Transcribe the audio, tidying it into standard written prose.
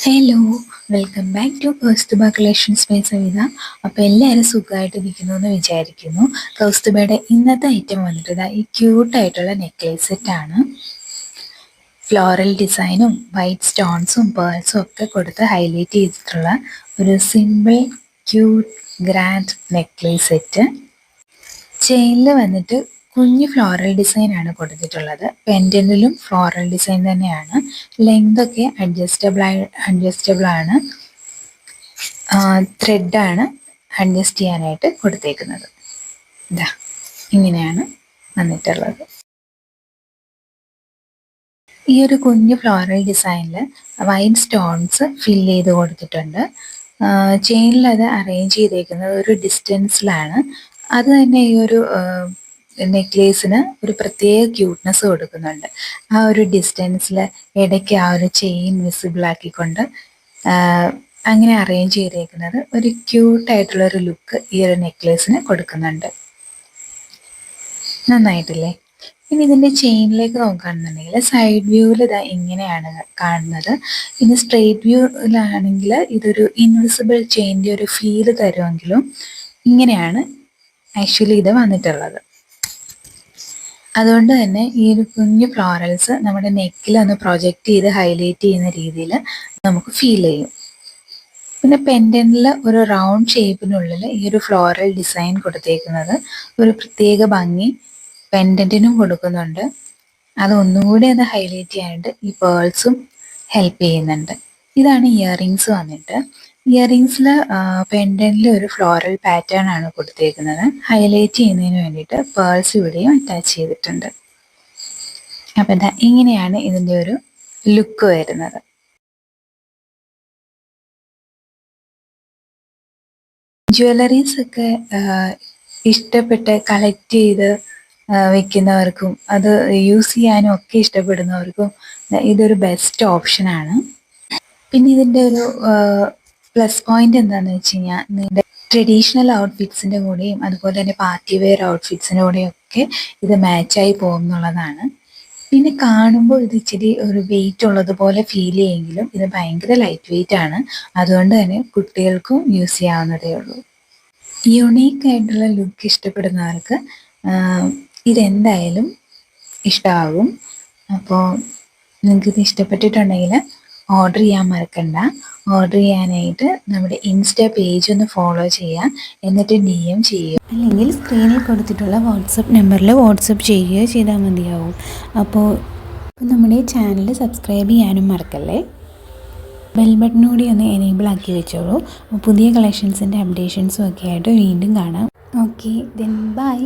Hello, welcome back to Kousthubha collections by Savitha. അപ്പോൾ എല്ലാവരും സുഖമായിട്ടിരിക്കുന്നു എന്ന് വിചാരിക്കുന്നു. കൗസ്തുഭയുടെ ഇന്നത്തെ ഐറ്റം വന്നിട്ട് ഈ ക്യൂട്ടായിട്ടുള്ള നെക്ലേസ് സെറ്റാണ്. ഫ്ലോറൽ ഡിസൈനും വൈറ്റ് സ്റ്റോൺസും പേൾസും ഒക്കെ കൊടുത്ത് ഹൈലൈറ്റ് ചെയ്തിട്ടുള്ള ഒരു simple cute grand necklace set. ചെയിനിൽ വന്നിട്ട് കുഞ്ഞു ഫ്ലോറൽ ഡിസൈൻ ആണ് കൊടുത്തിട്ടുള്ളത്. പെൻഡന്റിലും ഫ്ലോറൽ ഡിസൈൻ തന്നെയാണ്. ലെങ്ത് ഒക്കെ അഡ്ജസ്റ്റബിൾ ആണ്. ത്രെഡാണ് അഡ്ജസ്റ്റ് ചെയ്യാനായിട്ട് കൊടുത്തേക്കുന്നത്. ഇതാ ഇങ്ങനെയാണ് വന്നിട്ടുള്ളത്. ഈ ഒരു കുഞ്ഞു ഫ്ലോറൽ ഡിസൈനിൽ വൈറ്റ് സ്റ്റോൺസ് ഫില്ല് ചെയ്ത് കൊടുത്തിട്ടുണ്ട്. ചെയിനിൽ അത് അറേഞ്ച് ചെയ്തേക്കുന്നത് ഒരു ഡിസ്റ്റൻസിലാണ്. അത് തന്നെ ഈ ഒരു നെക്ലേസിന് ഒരു പ്രത്യേക ക്യൂട്ട്നെസ് കൊടുക്കുന്നുണ്ട്. ആ ഒരു ഡിസ്റ്റൻസിൽ ഇടയ്ക്ക് ആ ഒരു ചെയിൻ വിസിബിൾ ആക്കിക്കൊണ്ട് അങ്ങനെ അറേഞ്ച് ചെയ്തേക്കുന്നത് ഒരു ക്യൂട്ടായിട്ടുള്ളൊരു ലുക്ക് ഈ ഒരു നെക്ലേസിന് കൊടുക്കുന്നുണ്ട്. നന്നായിട്ടില്ലേ? ഇനി ഇതിൻ്റെ ചെയിനിലേക്ക് നോക്കുകയാണെന്നുണ്ടെങ്കിൽ സൈഡ് വ്യൂവിൽ ഇതാ ഇങ്ങനെയാണ് കാണുന്നത്. ഇനി സ്ട്രെയിറ്റ് വ്യൂവിലാണെങ്കിൽ ഇതൊരു ഇൻവിസിബിൾ ചെയിൻ്റെ ഒരു ഫീല് തരുമെങ്കിലും ഇങ്ങനെയാണ് ആക്ച്വലി ഇത് വന്നിട്ടുള്ളത്. അതുകൊണ്ട് തന്നെ ഈ ഒരു കുഞ്ഞു ഫ്ലോറൽസ് നമ്മുടെ നെക്കിൽ ഒന്ന് പ്രൊജക്റ്റ് ചെയ്ത് ഹൈലൈറ്റ് ചെയ്യുന്ന രീതിയിൽ നമുക്ക് ഫീൽ ചെയ്യും. പിന്നെ പെൻഡന്റിൽ ഒരു റൗണ്ട് ഷേപ്പിനുള്ളിൽ ഈ ഒരു ഫ്ലോറൽ ഡിസൈൻ കൊടുത്തേക്കുന്നത് ഒരു പ്രത്യേക ഭംഗി പെൻഡന്റിനും കൊടുക്കുന്നുണ്ട്. അത് ഒന്നുകൂടി ഒന്ന് ഹൈലൈറ്റ് ചെയ്യാനായിട്ട് ഈ പേൾസും ഹെൽപ്പ് ചെയ്യുന്നുണ്ട്. ഇതാണ് ഇയറിങ്സ് വന്നിട്ട്. ഇയറിങ്സിൽ പെൻഡന്റിൽ ഒരു ഫ്ലോറൽ പാറ്റേൺ ആണ് കൊടുത്തേക്കുന്നത്. ഹൈലൈറ്റ് ചെയ്യുന്നതിന് വേണ്ടിയിട്ട് പേൾസ് ഇവിടെയും അറ്റാച്ച് ചെയ്തിട്ടുണ്ട്. അപ്പം എന്താ ഇങ്ങനെയാണ് ഇതിൻ്റെ ഒരു ലുക്ക് വരുന്നത്. ജ്വല്ലറീസ് ഒക്കെ ഇഷ്ടപ്പെട്ട് കളക്ട് ചെയ്ത് വെക്കുന്നവർക്കും അത് യൂസ് ചെയ്യാനും ഒക്കെ ഇഷ്ടപ്പെടുന്നവർക്കും ഇതൊരു ബെസ്റ്റ് ഓപ്ഷനാണ്. പിന്നെ ഇതിൻ്റെ ഒരു പ്ലസ് പോയിന്റ് എന്താണെന്ന് വെച്ച് കഴിഞ്ഞാൽ നിങ്ങളുടെ ട്രഡീഷണൽ ഔട്ട്ഫിറ്റ്സിൻ്റെ കൂടെയും അതുപോലെ തന്നെ പാർട്ടി വെയർ ഔട്ട്ഫിറ്റ്സിൻ്റെ കൂടെയും ഒക്കെ ഇത് മാച്ചായി പോകും എന്നുള്ളതാണ്. പിന്നെ കാണുമ്പോൾ ഇത് ഇച്ചിരി ഒരു വെയിറ്റ് ഉള്ളതുപോലെ ഫീൽ ചെയ്യുമെങ്കിലും ഇത് ഭയങ്കര ലൈറ്റ് വെയിറ്റ് ആണ്. അതുകൊണ്ട് തന്നെ കുട്ടികൾക്കും യൂസ് ചെയ്യാവുന്നതേ ഉള്ളൂ. യുണീക്ക് ആയിട്ടുള്ള ലുക്ക് ഇഷ്ടപ്പെടുന്നവർക്ക് ഇതെന്തായാലും ഇഷ്ടമാകും. അപ്പോൾ നിങ്ങൾക്കിത് ഇഷ്ടപ്പെട്ടിട്ടുണ്ടെങ്കിൽ ഓർഡർ ചെയ്യാൻ മറക്കണ്ട. ഓർഡർ ചെയ്യാനായിട്ട് നമ്മുടെ ഇൻസ്റ്റ പേജ് ഒന്ന് ഫോളോ ചെയ്യാം, എന്നിട്ട് DM ചെയ്യുക, അല്ലെങ്കിൽ സ്ക്രീനിൽ കൊടുത്തിട്ടുള്ള വാട്സപ്പ് നമ്പറിൽ വാട്സപ്പ് ചെയ്യുകയോ ചെയ്താൽ മതിയാവും. അപ്പോൾ നമ്മുടെ ചാനൽ സബ്സ്ക്രൈബ് ചെയ്യാനും മറക്കല്ലേ. ബെൽ ബട്ടൺ കൂടി ഒന്ന് എനേബിൾ ആക്കി വെച്ചോളൂ. പുതിയ കളക്ഷൻസിൻ്റെ അപ്ഡേഷൻസും ഒക്കെ ആയിട്ട് വീണ്ടും കാണാം. Okay, then bye.